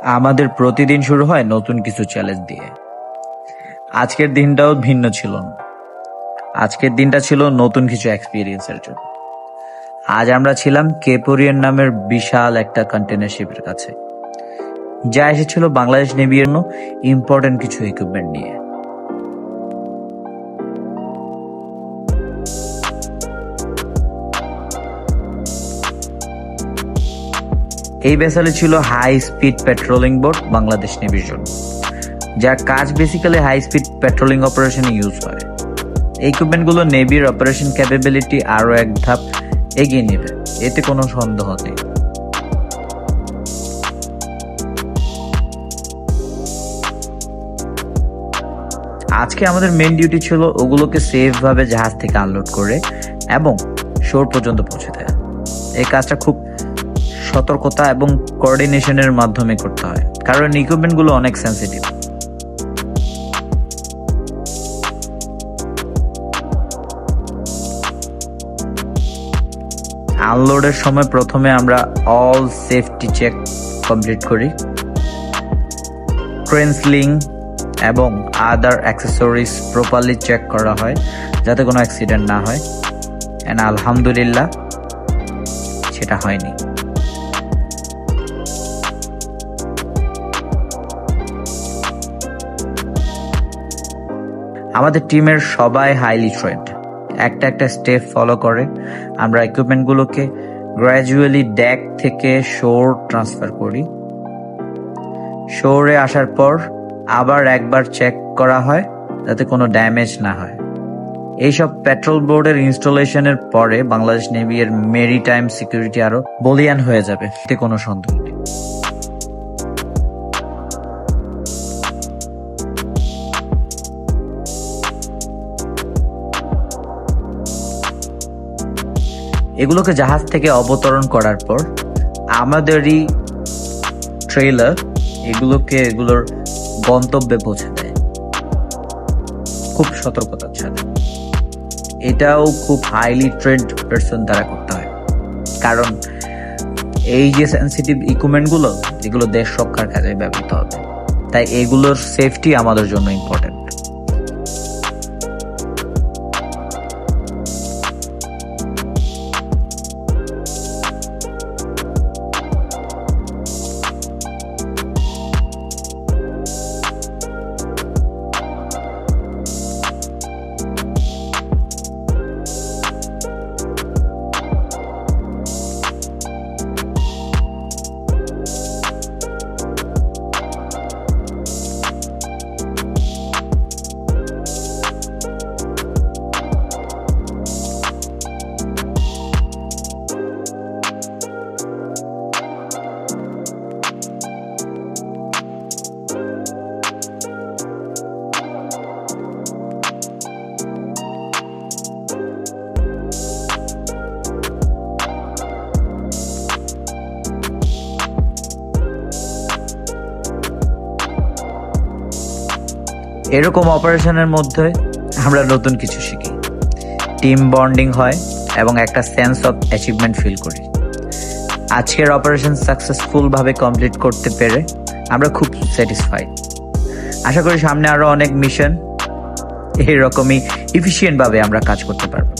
আমাদের প্রতিদিন শুরু হয় নতুন কিছু চ্যালেঞ্জ দিয়ে। আজকের দিনটাও ভিন্ন ছিল না। আজকের দিনটা ছিল নতুন কিছু এক্সপিরিয়েন্সের জন্য। আজ আমরা ছিলাম কেপোরিয়ান নামের বিশাল একটা কন্টেনার শিপের কাছে, যা এসেছিল বাংলাদেশ নেভির জন্য ইম্পর্টেন্ট কিছু ইকুইপমেন্ট নিয়ে। এই ভেসেলে ছিল high speed patrolling boat Bangladesh নেভির জন্য, যার কাজ বেসিক্যালি হাই স্পিড পেট্রোলিং অপারেশনে ইউজ হয়। এই ইকুইপমেন্টগুলো নেভির অপারেশন ক্যাপাবিলিটি আরো এক ধাপ এগিয়ে নেবে, এতে কোনো সন্দেহ নেই। আজকে আমাদের মেইন ডিউটি ছিল ওগুলোকে সেফ ভাবে জাহাজ থেকে আনলোড করে এবং শোর পর্যন্ত পৌঁছে দেয়া। এই কাজটা খুব সতর্কতা এবং কোঅর্ডিনেশনের মাধ্যমে করতে হয়, কারণ ইকুইপমেন্টগুলো অনেক সেনসিটিভ। আনলোডের সময় প্রথমে আমরা অল সেফটি চেক কমপ্লিট করি। ক্রেন স্লিং এবং আদার অ্যাক্সেসরিজ প্রপারলি চেক করা হয় যাতে কোনো অ্যাক্সিডেন্ট না হয়। এন্ড আলহামদুলিল্লাহ সেটা হয়নি। আমাদের টিমের সবাই হাইলি ট্রেন্ড, একটা স্টেপ ফলো করে। আমরা ইকুইপমেন্টগুলোকে গ্র্যাজুয়ালি ডেক থেকে শোর ট্রান্সফার করি। শোরে আসার পর আবার একবার চেক করা হয় যাতে কোনো ড্যামেজ না হয়। এইসব পেট্রোল বোর্ডের ইনস্টলেশনের পরে বাংলাদেশ নেভি এর মেরিটাইম সিকিউরিটি আরো বলিয়ান হয়ে যাবে, এতে কোনো সন্দেহ নেই। এগুলোকে জাহাজ থেকে অবতরণ করার পর আমাদেরই ট্রেলার এগুলোর গন্তব্যে পৌঁছে দেয় খুব সতর্কতার সাথে। এটাও খুব হাইলি ট্রেন্ড পারসন দ্বারা করতে হয়, কারণ এই যে সেনসিটিভ ইকুইপমেন্টগুলো যেগুলো দেশ রক্ষার কাজে ব্যবহৃত হবে, তাই এগুলোর সেফটি আমাদের জন্য ইম্পর্টেন্ট। এরকম অপারেশনের মধ্যে আমরা নতুন কিছু শিখি, টিম বন্ডিং হয় এবং একটা সেন্স অফ অ্যাচিভমেন্ট ফিল করি। আজকের অপারেশন সাকসেসফুল ভাবে কমপ্লিট করতে পেরে আমরা খুব স্যাটিসফাইড। আশা করি সামনে আরো অনেক মিশন এইরকমই এফিশিয়েন্ট ভাবে আমরা কাজ করতে পারবো।